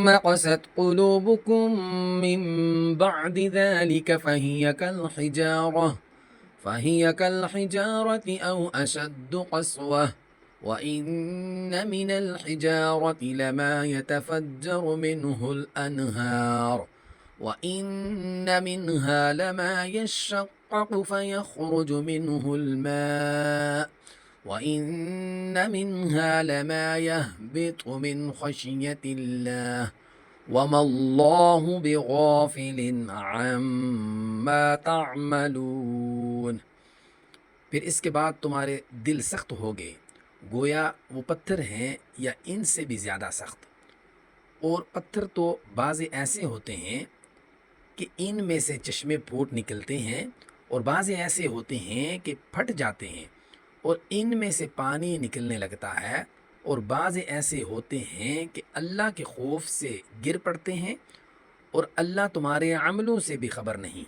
قست قلوبكم من بعد ذلك فهي كالحجارة أو أشد قسوة وإن من الحجارة لما يتفجر منه الأنهار وإن منها لما يشقق فيخرج منه الماء وإن منها لما يهبط من خشية الله وما الله بغافل عما تعملون۔ پھر اس کے بعد تمہارے دل سخت ہو گئے، گویا وہ پتھر ہیں یا ان سے بھی زیادہ سخت۔ اور پتھر تو بعض ایسے ہوتے ہیں کہ ان میں سے چشمے پھوٹ نکلتے ہیں، اور بعض ایسے ہوتے ہیں کہ پھٹ جاتے ہیں اور ان میں سے پانی نکلنے لگتا ہے، اور بعض ایسے ہوتے ہیں کہ اللہ کے خوف سے گر پڑتے ہیں اور اللہ تمہارے عملوں سے بھی خبر نہیں۔